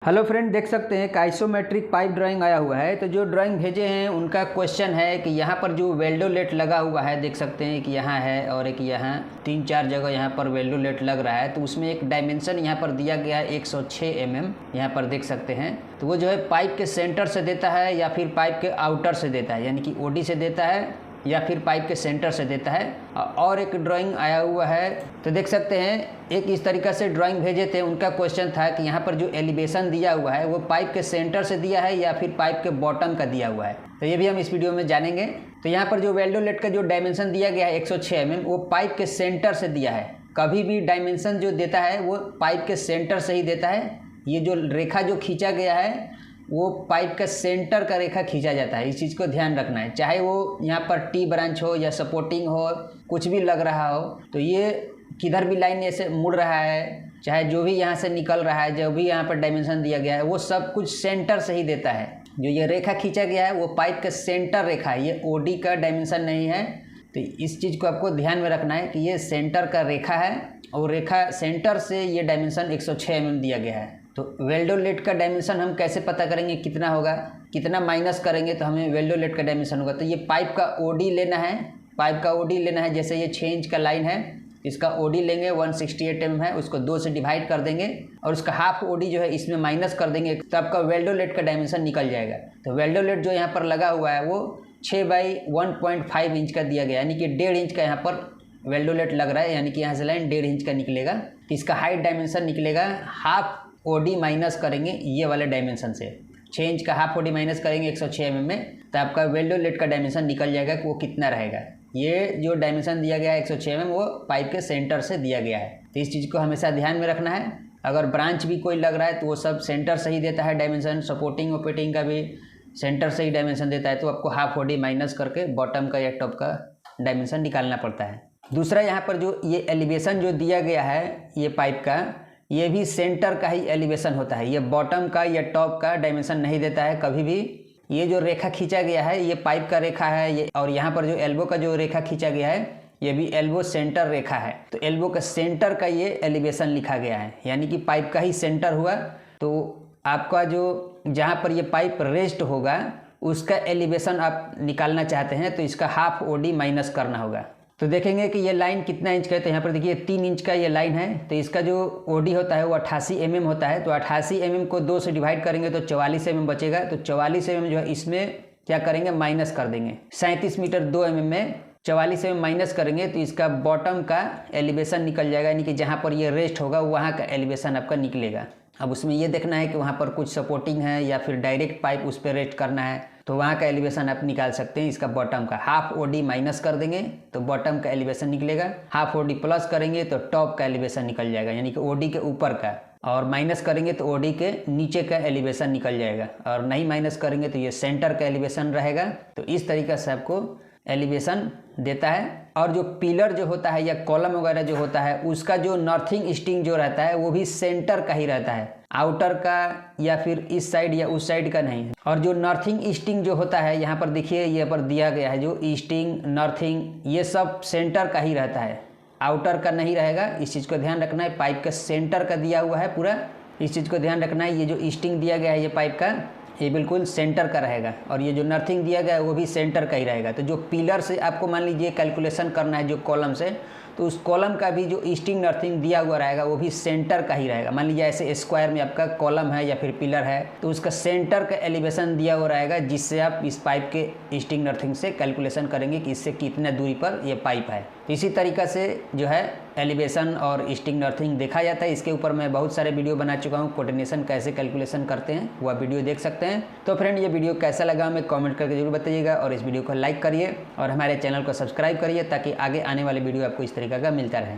Hello friend, देख सकते हैं कि आइसोमेट्रिक पाइप ड्राइंग आया हुआ है। तो जो ड्राइंग भेजे हैं उनका क्वेश्चन है कि यहाँ पर जो वेल्डोलेट लगा हुआ है, देख सकते हैं कि यहाँ है और एक यहाँ 3-4 जगह यहाँ पर वेल्डोलेट लग रहा है। तो उसमें एक डायमेंशन यहाँ पर दिया गया है 106 mm, यहाँ पर देख सकते हैं। तो वो जो है पाइप के सेंटर से देता है या फिर पाइप के आउटर से देता है, यानी कि ओडी से देता है या फिर पाइप के सेंटर से देता है। और एक ड्राइंग आया हुआ है, तो देख सकते हैं एक इस तरीक़ा से ड्राइंग भेजे थे। उनका क्वेश्चन था कि यहाँ पर जो एलिवेशन दिया हुआ है वो पाइप के सेंटर से दिया है या फिर पाइप के बॉटम का दिया हुआ है। तो ये भी हम इस वीडियो में जानेंगे। तो यहाँ पर जो वेल्डोलेट का जो डायमेंशन दिया गया है 106 mm, वो पाइप के सेंटर से दिया है। कभी भी डायमेंशन जो देता है वो पाइप के सेंटर से ही देता है। ये जो रेखा जो खींचा गया है वो पाइप का सेंटर का रेखा खींचा जाता है। इस चीज़ को ध्यान रखना है, चाहे वो यहाँ पर टी ब्रांच हो या सपोर्टिंग हो, कुछ भी लग रहा हो। तो ये किधर भी लाइन ऐसे मुड़ रहा है, चाहे जो भी यहाँ से निकल रहा है, जो भी यहाँ पर डायमेंशन दिया गया है वो सब कुछ सेंटर से ही देता है। जो ये रेखा खींचा गया है वो पाइप का सेंटर रेखा है, ये ओडी का डायमेंशन नहीं है। तो इस चीज़ को आपको ध्यान में रखना है कि ये सेंटर का रेखा है और रेखा सेंटर से ये डायमेंशन 106 mm दिया गया है। तो वेल्डोलेट का डायमेंशन हम कैसे पता करेंगे, कितना होगा, कितना माइनस करेंगे तो हमें वेल्डोलेट का डायमेंशन होगा। तो ये पाइप का ओडी लेना है, पाइप का ओडी लेना है। जैसे ये 6 इंच का लाइन है, इसका ओडी लेंगे 168 mm है, उसको 2 से डिवाइड कर देंगे और उसका हाफ ओडी जो है इसमें माइनस कर देंगे, तो आपका वेल्डोलेट का डायमेंशन निकल जाएगा। तो वेल्डोलेट जो यहाँ पर लगा हुआ है वो 6 बाई 1.5 इंच का दिया गया, यानी कि 1.5 इंच का यहाँ पर वेल्डोलेट लग रहा है, यानी कि यहाँ से लाइन 1.5 इंच का निकलेगा। तो इसका हाइट डायमेंशन निकलेगा हाफ ओडी माइनस करेंगे ये वाले डायमेंशन से। 6 इंच का हाफ ओडी माइनस करेंगे 106 mm में, तो आपका वेल्डोलेट का डायमेंशन निकल जाएगा कि वो कितना रहेगा। ये जो डायमेंशन दिया गया है 106 mm वो पाइप के सेंटर से दिया गया है। तो इस चीज़ को हमेशा ध्यान में रखना है। अगर ब्रांच भी कोई लग रहा है तो वो सब सेंटर से ही देता है डायमेंशन। सपोर्टिंग ओपेटिंग का भी सेंटर से ही डायमेंशन देता है। तो आपको हाफ ओडी माइनस करके बॉटम का या टॉप का डायमेंशन निकालना पड़ता है। दूसरा, यहाँ पर जो ये एलिवेशन जो दिया गया है ये पाइप का, ये भी सेंटर का ही एलिवेशन होता है। ये बॉटम का या टॉप का डायमेंशन नहीं देता है कभी भी। ये जो रेखा खींचा गया है ये पाइप का रेखा है ये, और यहाँ पर जो एल्बो का जो रेखा खींचा गया है ये भी एल्बो सेंटर रेखा है। तो एल्बो का सेंटर का ये एलिवेशन लिखा गया है, यानी कि पाइप का ही सेंटर हुआ। तो आपका जो जहाँ पर ये पाइप रेस्ट होगा उसका एलिवेशन आप निकालना चाहते हैं तो इसका हाफ ओडी माइनस करना होगा। तो देखेंगे कि ये लाइन कितना इंच का है। तो यहाँ पर देखिए 3 इंच का ये लाइन है, तो इसका जो ओडी होता है वो 88 mm होता है। तो 88 mm को 2 से डिवाइड करेंगे तो 44 mm बचेगा। तो 44 mm जो है इसमें क्या करेंगे, माइनस कर देंगे। 37 मीटर 2 mm में 44 mm माइनस करेंगे तो इसका बॉटम का एलिवेशन निकल जाएगा, यानी कि जहाँ पर ये रेस्ट होगा वहाँ का एलिवेशन आपका निकलेगा। अब उसमें ये देखना है कि वहाँ पर कुछ सपोर्टिंग है या फिर डायरेक्ट पाइप उस पर रेस्ट करना है, तो वहाँ का एलिवेशन आप निकाल सकते हैं। इसका बॉटम का हाफ ओडी माइनस कर देंगे तो बॉटम का एलिवेशन निकलेगा। हाफ ओडी प्लस करेंगे तो टॉप का एलिवेशन निकल जाएगा, यानी कि ओडी के ऊपर का, और माइनस करेंगे तो ओडी के नीचे का एलिवेशन निकल जाएगा, और नहीं माइनस करेंगे तो ये सेंटर का एलिवेशन रहेगा। तो इस तरीक़े से आपको एलिवेशन देता है। और जो पिलर जो होता है या कॉलम वगैरह जो होता है उसका जो नॉर्थिंग स्टिंग जो रहता है वो भी सेंटर का ही रहता है, आउटर का या फिर इस साइड या उस साइड का नहीं है। और जो नॉर्थिंग स्टिंग जो होता है यहाँ पर देखिए, ये पर दिया गया है जो ईस्टिंग नॉर्थिंग ये सब सेंटर का ही रहता है, आउटर का नहीं रहेगा। इस चीज़ को ध्यान रखना है। पाइप का सेंटर का दिया हुआ है पूरा, इस चीज़ को ध्यान रखना है। ये जो ईस्टिंग दिया गया है ये पाइप का ये बिल्कुल सेंटर का रहेगा, और ये जो नर्थिंग दिया गया है वो भी सेंटर का ही रहेगा। तो जो पिलर से आपको मान लीजिए कैलकुलेशन करना है जो कॉलम से, तो उस कॉलम का भी जो ईस्टिंग नर्थिंग दिया हुआ रहेगा वो भी सेंटर का ही रहेगा। मान लीजिए ऐसे स्क्वायर में आपका कॉलम है या फिर पिलर है तो उसका सेंटर का एलिवेशन दिया हुआ रहेगा, जिससे आप इस पाइप के ईस्टिंग नर्थिंग से कैलकुलेशन करेंगे कि इससे कितना दूरी पर ये पाइप है। इसी तरीक़ा से जो है एलिवेशन और ईस्टिंग नर्थिंग देखा जाता है। इसके ऊपर मैं बहुत सारे वीडियो बना चुका हूँ, कोऑर्डिनेशन कैसे कैलकुलेशन करते हैं वह वीडियो देख सकते हैं। तो फ्रेंड, ये वीडियो कैसा लगा हमें कमेंट करके जरूर बताइएगा, और इस वीडियो को लाइक करिए और हमारे चैनल को सब्सक्राइब करिए ताकि आगे आने वाले वीडियो आपको इस तरीके का मिलता रहे।